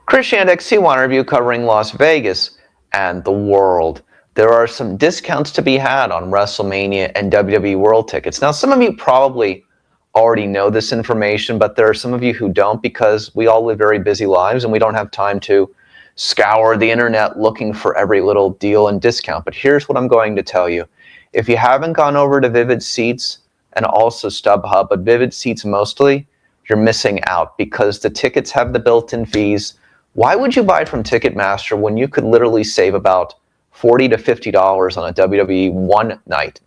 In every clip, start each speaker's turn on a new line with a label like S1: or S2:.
S1: Christian at CYInterview covering Las Vegas and the world. There are some discounts to be had on WrestleMania and WWE World Tickets. Now, some of you probably already know this information, but there are some of you who don't because we all live very busy lives and we don't have time to scour the internet looking for every little deal and discount. But here's what I'm going to tell you. If you haven't gone over to Vivid Seats and also StubHub, but Vivid Seats mostly, you're missing out because the tickets have the built-in fees. Why would you buy from Ticketmaster when you could literally save about $40 to $50 on a WWE one night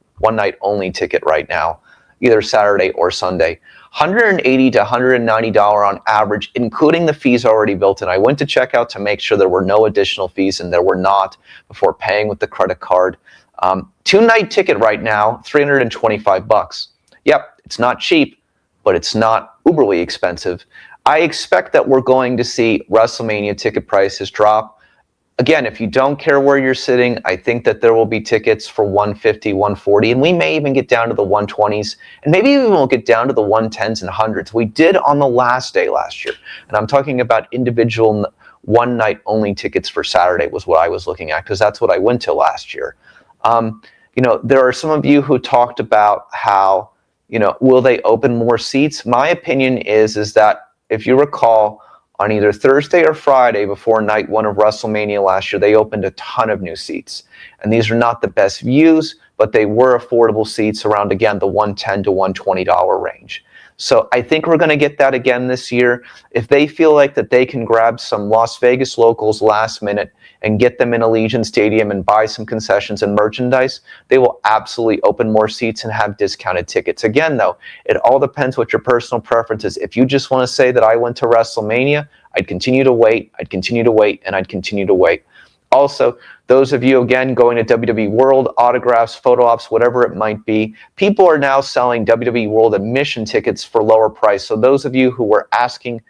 S1: only ticket right now, either Saturday or Sunday? $180 to $190 on average, including the fees already built in. I went to checkout to make sure there were no additional fees, and there were not before paying with the credit card. Two-night ticket right now, $325. Yep, it's not cheap, but it's not uberly expensive. I expect that we're going to see WrestleMania ticket prices drop. Again, if you don't care where you're sitting, I think that there will be tickets for $150, $140, and we may even get down to the $120s, and maybe even we'll get down to the $110s and $100s. We did on the last day last year, and I'm talking about individual one-night only tickets for Saturday was what I was looking at, because that's what I went to last year. There are some of you who talked about how, will they open more seats? My opinion is that if you recall, on either Thursday or Friday before night one of WrestleMania last year, they opened a ton of new seats. And these are not the best views, but they were affordable seats around, again, the $110 to $120 range. So I think we're going to get that again this year. If they feel like that they can grab some Las Vegas locals last minute and get them in Allegiant Stadium and buy some concessions and merchandise, they will absolutely open more seats and have discounted tickets. Again, though, it all depends what your personal preference is. If you just want to say that I went to WrestleMania, I'd continue to wait, and I'd continue to wait. Also, those of you, again, going to WWE World, autographs, photo ops, whatever it might be, people are now selling WWE World admission tickets for lower price. So those of you who were asking,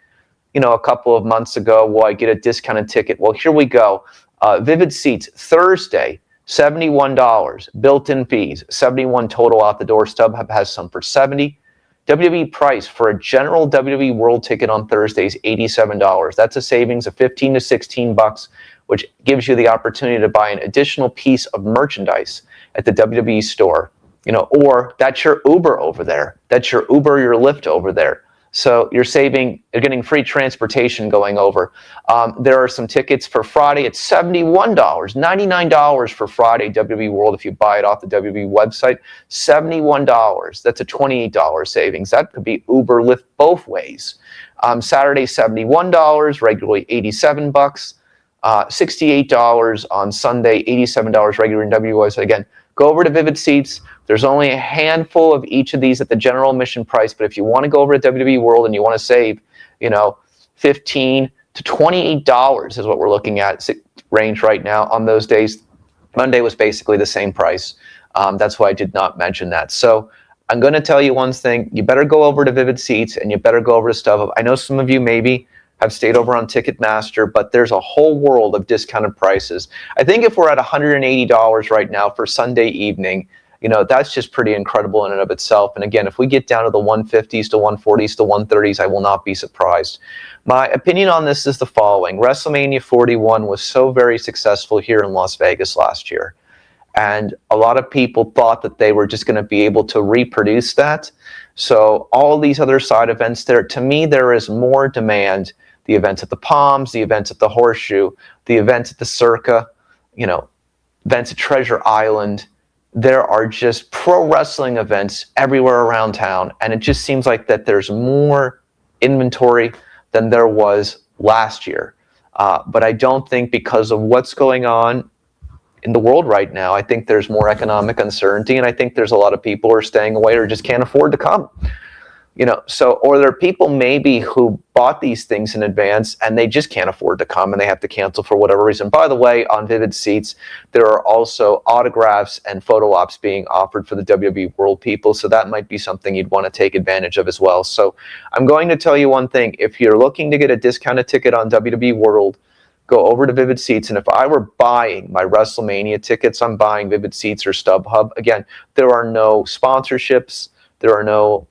S1: a couple of months ago, will I get a discounted ticket? Well, here we go. Vivid Seats, Thursday, $71. Built-in fees, $71 total out the door. StubHub has some for $70. WWE price for a general WWE World ticket on Thursday is $87. That's a savings of $15 to $16, which gives you the opportunity to buy an additional piece of merchandise at the WWE store. Or that's your Uber over there. That's your Uber, your Lyft over there. So you're getting free transportation going over. There are some tickets for Friday. It's $71, $99 for Friday WWE World if you buy it off the WWE website. $71. That's a $28 savings. That could be Uber, Lyft both ways. Saturday, $71, regularly $87. $68 on Sunday, $87 regular in WWE website. Again, go over to Vivid Seats. There's only a handful of each of these at the general admission price, but if you want to go over to WWE World and you want to save, $15 to $28 is what we're looking at range right now on those days. Monday was basically the same price. That's why I did not mention that. So I'm going to tell you one thing. You better go over to Vivid Seats and you better go over to StubHub. I know some of you maybe have stayed over on Ticketmaster, but there's a whole world of discounted prices. I think if we're at $180 right now for Sunday evening, that's just pretty incredible in and of itself. And again, if we get down to the 150s to 140s to 130s, I will not be surprised. My opinion on this is the following. WrestleMania 41 was so very successful here in Las Vegas last year. And a lot of people thought that they were just going to be able to reproduce that. So all these other side events there, to me, there is more demand. The events at the Palms, the events at the Horseshoe, the events at the Circa, events at Treasure Island. There are just pro wrestling events everywhere around town, and it just seems like that there's more inventory than there was last year. But I don't think because of what's going on in the world right now, I think there's more economic uncertainty, and I think there's a lot of people who are staying away or just can't afford to come. Or there are people maybe who bought these things in advance and they just can't afford to come and they have to cancel for whatever reason. By the way, on Vivid Seats, there are also autographs and photo ops being offered for the WWE World people. So that might be something you'd want to take advantage of as well. So I'm going to tell you one thing. If you're looking to get a discounted ticket on WWE World, go over to Vivid Seats. And if I were buying my WrestleMania tickets, I'm buying Vivid Seats or StubHub. Again, there are no sponsorships. There are no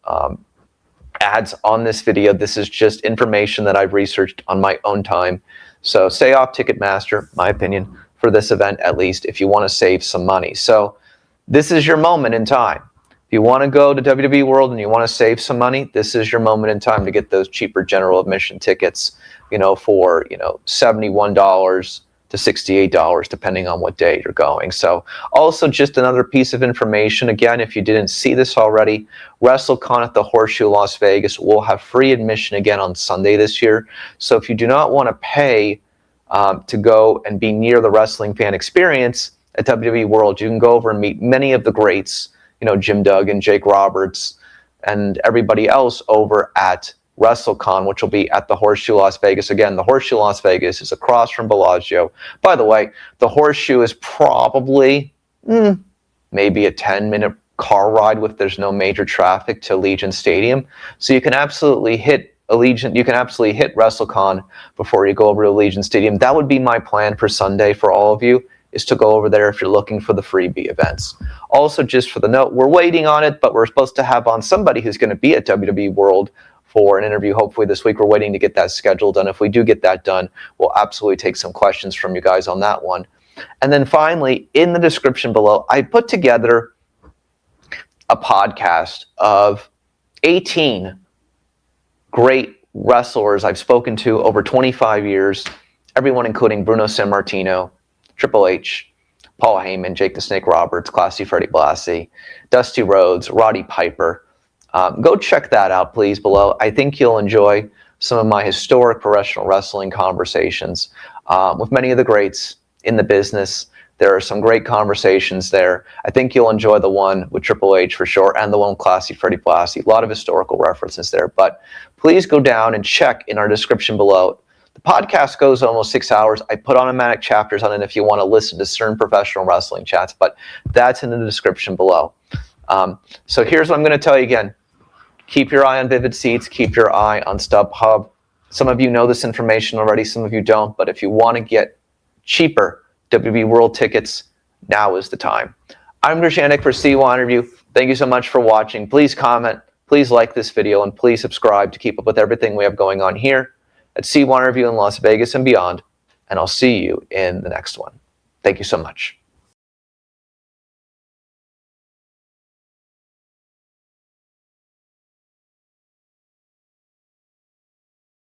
S1: ads on this video. This is just information that I've researched on my own time. So stay off Ticketmaster, my opinion, for this event at least, if you want to save some money. So this is your moment in time. If you want to go to WWE World and you want to save some money, this is your moment in time to get those cheaper general admission tickets, for, $71 to $68, depending on what day you're going. So also just another piece of information, again, if you didn't see this already, WrestleCon at the Horseshoe Las Vegas will have free admission again on Sunday this year. So if you do not want to pay to go and be near the wrestling fan experience at WWE World, you can go over and meet many of the greats, Jim Duggan, Jake Roberts, and everybody else over at WrestleCon, which will be at the Horseshoe Las Vegas. Again, the Horseshoe Las Vegas is across from Bellagio. By the way, the Horseshoe is probably maybe a 10-minute car ride if there's no major traffic to Allegiant Stadium. So you can absolutely hit WrestleCon before you go over to Allegiant Stadium. That would be my plan for Sunday for all of you, is to go over there if you're looking for the freebie events. Also, just for the note, we're waiting on it, but we're supposed to have on somebody who's going to be at WWE World for an interview hopefully this week. We're waiting to get that scheduled done. If we do get that done, we'll absolutely take some questions from you guys on that one. And then finally, in the description below, I put together a podcast of 18 great wrestlers I've spoken to over 25 years, everyone including Bruno Sammartino, Triple H, Paul Heyman, Jake the Snake Roberts, Classy Freddie Blassie, Dusty Rhodes, Roddy Piper. Go check that out, please, below. I think you'll enjoy some of my historic professional wrestling conversations with many of the greats in the business. There are some great conversations there. I think you'll enjoy the one with Triple H for sure, and the one with Classy Freddie Blassie. A lot of historical references there. But please go down and check in our description below. The podcast goes almost 6 hours. I put automatic chapters on it if you want to listen to certain professional wrestling chats, but that's in the description below. So here's what I'm going to tell you again. Keep your eye on Vivid Seats. Keep your eye on StubHub. Some of you know this information already. Some of you don't. But if you want to get cheaper WWE World tickets, now is the time. I'm Grushanek for CYInterview. Thank you so much for watching. Please comment. Please like this video. And please subscribe to keep up with everything we have going on here at CYInterview in Las Vegas and beyond. And I'll see you in the next one. Thank you so much.